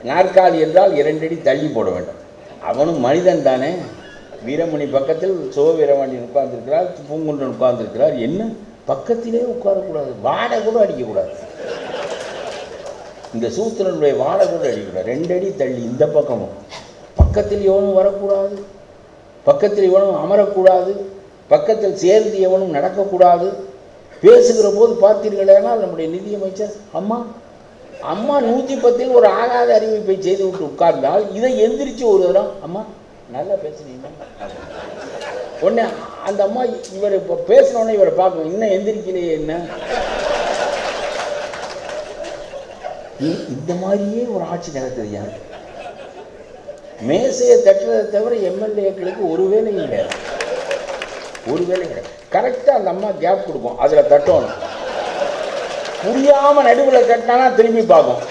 நாற்காலி என்றால் 2 அடி தள்ளி போட வேண்டும். அவனும் மனிதன் தானே. வீரமணி பக்கத்தில் சிவவீரமணி உட்கார்ந்துருக்கிறார், பூங்குன்றன் உட்கார்ந்துருக்கிறார். என்ன பக்கத்திலே உட்காரக்கூடாது, வாடை கூட அடிக்கக்கூடாது. இந்த சூத்திரனுடைய வாடை கூட அடிக்கக்கூடாது. 2 அடி தள்ளி இந்த பக்கமும். பக்கத்தில் எவனும் வரக்கூடாது, பக்கத்தில் எவனும் அமரக்கூடாது, பக்கத்தில் சேர்ந்து எவனும் நடக்கக்கூடாது. பேசுகிற போது பார்த்தீர்களேனால் நம்முடைய நிதியமைச்சர் அம்மா அம்மா 110 ஒரு ஆகாத அறிவிப்பை செய்து விட்டு உட்கார்ந்தால் இதை எந்திரிச்சு ஒரு தரம் அம்மா நல்லா பேசுறீங்க. உடனே அந்த அம்மா இவர் இப்போ பேசினோடனே இவரை பார்க்கணும், இன்னும் எந்திரிக்கலையே என்ன. இந்த மாதிரியே ஒரு ஆட்சி நடக்குது. யார் மேசையை தட்டுறதை தவிர எம்எல்ஏக்களுக்கு ஒரு வேலையும் கிடையாது, ஒரு வேலையும் கிடையாது. கரெக்டாக அந்த அம்மா கேப் கொடுக்கும், அதில் தட்டணும். புரியாமல் நடுவில் கட்டினா திரும்பி பார்க்கும்,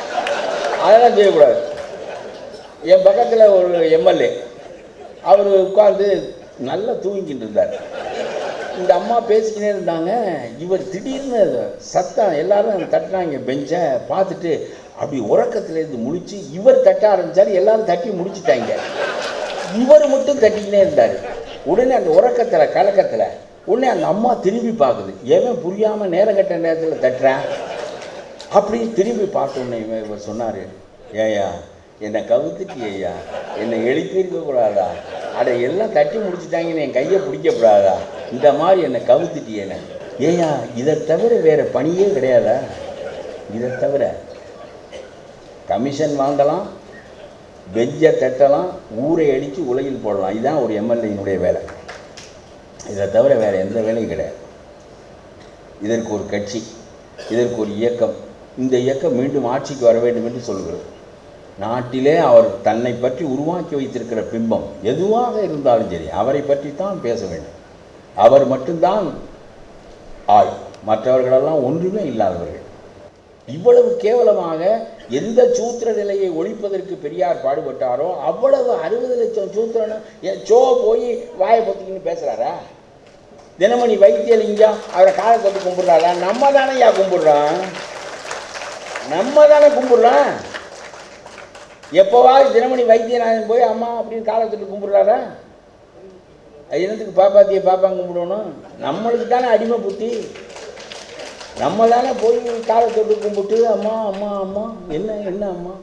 அதெல்லாம் செய்யக்கூடாது. என் பக்கத்தில் ஒரு எம்எல்ஏ அவர் உட்கார்ந்து நல்லா தூங்கிக்கிட்டு இருந்தார். இந்த அம்மா பேசிக்கினே இருந்தாங்க. இவர் திடீர்னு சத்தம் எல்லாரும் தட்டினாங்க. பெஞ்சை பார்த்துட்டு அப்படி உறக்கத்திலேருந்து முழிச்சு இவர் தட்ட ஆரம்பித்தார். எல்லாரும் தட்டி முடிச்சுட்டாங்க, இவர் மட்டும் தட்டிக்கினே இருந்தார். உடனே அந்த உறக்கத்தில் கலக்கத்தில் உடனே அந்த அம்மா திரும்பி பார்க்குது. எவன் புரியாமல் நேரம் கட்ட நேரத்தில் தட்டுறேன் அப்படி திரும்பி பார்த்தோன்னே இவர் சொன்னார், ஏயா என்னை கவுத்துட்டு, ஐயா என்னை எழுப்பியிருக்கக்கூடாதா, அதை எல்லாம் தட்டி முடிச்சுட்டாங்கன்னு என் கையை பிடிக்கக்கூடாதா, இந்த மாதிரி என்னை கவுத்துட்டியேன்னு. ஏயா இதை தவிர வேறு பணியே கிடையாதா? இதை தவிர கமிஷன் வாங்கலாம், பெஞ்சை தட்டலாம், ஊரை அடித்து உலகில் போடலாம். இதுதான் ஒரு எம்எல்ஏனுடைய வேலை. இதை தவிர வேறு எந்த வேலையும் கிடையாது. இதற்கு ஒரு கட்சி, இதற்கு ஒரு இயக்கம், இந்த இயக்கம் மீண்டும் ஆட்சிக்கு வர வேண்டும் என்று சொல்கிறது. நாட்டிலே அவர் தன்னை பற்றி உருவாக்கி வைத்திருக்கிற பிம்பம் எதுவாக இருந்தாலும் சரி அவரை பற்றி தான் பேச வேண்டும். அவர் மட்டும்தான் ஆள், மற்றவர்களெல்லாம் ஒன்றுமே இல்லாதவர்கள். இவ்வளவு கேவலமாக எந்த சூத்திர நிலையை ஒழிப்பதற்கு பெரியார் பாடுபட்டாரோ அவ்வளவு 60 லட்சம் சூத்திரனும் போய் வாயை பொத்திக்கின்னு பேசுகிறாரா? தினமணி வைத்தியலிங்கம் அவரை காலை தொட்டு கும்பிட்றாரா? நம்ம தானே கும்பிட்றோம், நம்ம தானே கும்பிட்றோம். எப்போவாது தினமணி வைத்தியநாதன் போய் அம்மா அப்படின்னு காலை தொட்டு கும்பிட்றாரா? என்னத்துக்கு பாப்பாத்தியை பாப்பாங்க கும்பிடணும்? நம்மளுக்கு தானே அடிமை புத்தி. நம்ம தானே போய் காலை தொட்டு கும்பிட்டு அம்மா அம்மா அம்மா என்ன என்ன அம்மா.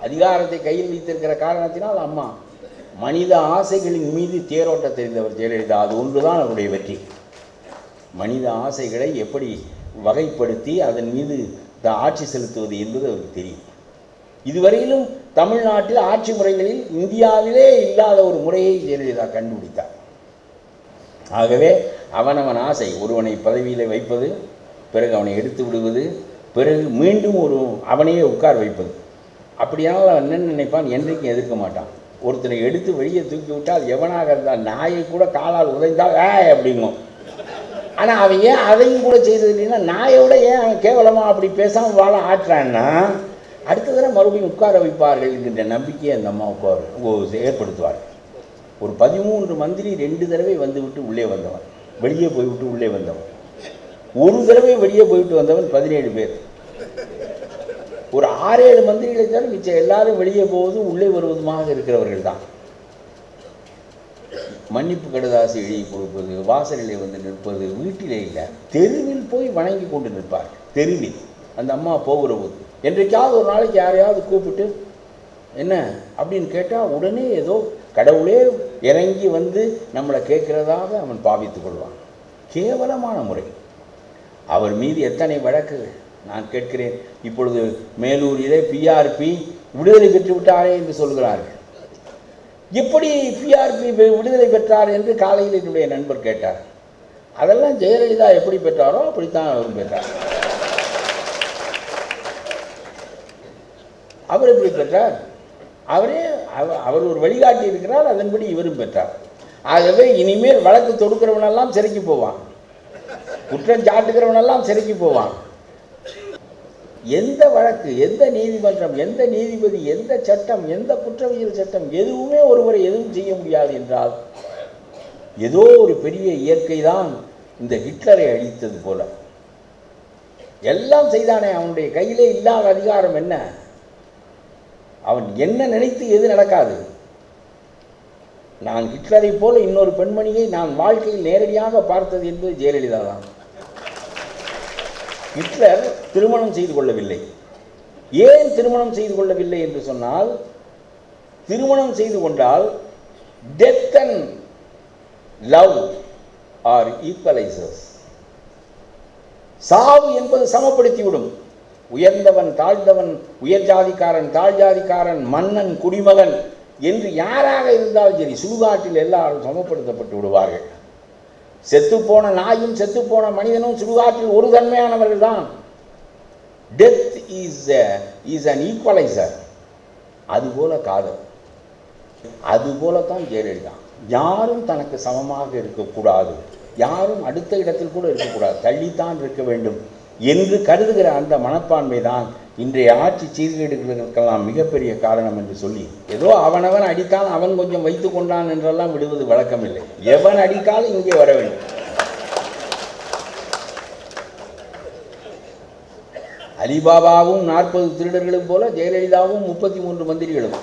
அதிகாரத்தை கையில் வைத்திருக்கிற காரணத்தினால் அம்மா. மனித ஆசைகளின் மீது தேரோட்ட தெரிந்தவர் ஜெயலலிதா. அது ஒன்றுதான் அவருடைய வெற்றி. மனித ஆசைகளை எப்படி வகைப்படுத்தி அதன் மீது ஆட்சி செலுத்துவது என்பது அவருக்கு தெரியும். இதுவரையிலும் தமிழ்நாட்டில் ஆட்சி முறைகளில் இந்தியாவிலே இல்லாத ஒரு முறையை ஜெயலலிதா கண்டுபிடித்தார். ஆகவே அவனவன் ஆசை, ஒருவனை பதவியில் வைப்பது, பிறகு அவனை எடுத்து விடுவது, பிறகு மீண்டும் ஒரு அவனையே உட்கார் வைப்பது. அப்படியானால் அவன் என்ன நினைப்பான், என்றைக்கும் எதிர்க்க மாட்டான். ஒருத்தனை எடுத்து வெளியே தூக்கி விட்டால் எவனாக இருந்தால் நாயை கூட காலால் உதைந்தால் அப்படிங்கும். ஆனால் அவன் ஏன் அதையும் கூட செய்தது இல்லைன்னா, நாயோட ஏன் அவன் கேவலமாக அப்படி பேசாமல் வாழ ஆட்டுறான்னா அடுத்த தடவை மறுபடியும் உட்கார வைப்பார்கள் என்கின்ற நம்பிக்கையை அந்த அம்மாவுக்கு ஏற்படுத்துவார்கள். ஒரு 13 மந்திரி 2 தடவை வந்துவிட்டு உள்ளே வந்தவன், வெளியே போய்விட்டு உள்ளே வந்தவன். ஒரு தடவை வெளியே போயிட்டு வந்தவன் 17 பேர். ஒரு 6-7 மந்திரிகளை தவிர மிச்சம் எல்லாரும் வெளியே போவது உள்ளே வருவதுமாக இருக்கிறவர்கள் தான். மன்னிப்பு கடுதாசி எழுதி கொடுப்பது, வாசலிலே வந்து நிற்பது, வீட்டிலே இல்லை, தெருவில் போய் வணங்கி கொண்டு நிற்பார். தெருவில் அந்த அம்மா போகிற போது என்றைக்காவது ஒரு நாளைக்கு யாரையாவது கூப்பிட்டு என்ன அப்படின்னு கேட்டால் உடனே ஏதோ கடவுளே இறங்கி வந்து நம்மளை கேட்கிறதாக அவன் பாவித்துக் கொள்வான். கேவலமான முறை. அவர் மீது எத்தனை வழக்குகள் நான் கேட்கிறேன். இப்பொழுது மேலூரிலே பிஆர்பி விடுதலை பெற்று விட்டாரே என்று சொல்கிறார்கள். எப்படி பிஆர்பி விடுதலை பெற்றார் என்று காலையில் என்னுடைய நண்பர் கேட்டார். அதெல்லாம் ஜெயலலிதா எப்படி பெற்றாரோ அப்படித்தான் அவரும் பெற்றார். அவர் எப்படி பெற்றார்? அவர் ஒரு வழிகாட்டி இருக்கிறார், அதன்படி இவரும் பெற்றார். ஆகவே இனிமேல் வழக்கு தொடுக்கிறவனெல்லாம் சிறைக்கு போவான், குற்றம் சாட்டுகிறவனெல்லாம் சிறைக்கு போவான். எந்த வழக்கு, எந்த நீதிமன்றம், எந்த நீதிபதி, எந்த சட்டம், எந்த குற்றவியல் சட்டம் எதுவுமே ஒருவரை எதுவும் செய்ய முடியாது என்றால் ஏதோ ஒரு பெரிய இயற்கை தான் இந்த ஹிட்லரை அழித்தது போல. எல்லாம் செய்தானே, அவனுடைய கையிலே இல்லாத அதிகாரம் என்ன? அவன் என்ன நினைத்து எது நடக்காது. நான் ஹிட்லரை போல இன்னொரு பெண்மணியை நான் வாழ்க்கையில் நேரடியாக பார்த்தது என்பது ஜெயலலிதா தான். ஹிட்லர் திருமணம் செய்து கொள்ளவில்லை. ஏன் திருமணம் செய்து கொள்ளவில்லை என்று சொன்னால், திருமணம் செய்து கொண்டால் death and love are equalisers. சாவு என்பது சமப்படுத்திவிடும். உயர்ந்தவன் தாழ்ந்தவன், உயர் ஜாதிக்காரன் தாழ் ஜாதிக்காரன், மன்னன் குடிமகன் என்று யாராக இருந்தாலும் சரி, சுடுகாட்டில் எல்லாரும் சமப்படுத்தப்பட்டு விடுவார்கள். செத்துப்போன நாயும் செத்துப்போன மனிதனும் சுடுகாட்டில் ஒரு தன்மையானவர்கள் தான். Death is an equaliser. அதுபோல காதல், அதுபோலத்தான் ஜெயலலிதா. யாரும் தனக்கு சமமாக இருக்கக்கூடாது, யாரும் அடுத்த இடத்தில் கூட இருக்கக்கூடாது, தள்ளித்தான் இருக்க வேண்டும் என்று கருதுகிற அந்த மனப்பான்மை தான் இன்றைய ஆட்சி சீர்கேடுகளுக்கெல்லாம் மிகப்பெரிய காரணம் என்று சொல்லி, ஏதோ அவனவன் அடித்தான் அவன் கொஞ்சம் வைத்து கொண்டான் என்றெல்லாம் விடுவது வழக்கமில்லை. எவன் அடித்தாலும் இங்கே வர வேண்டும். அலிபாபாவும் 40 திருடர்களும் போல ஜெயலலிதாவும் 33 மந்திரிகளும்.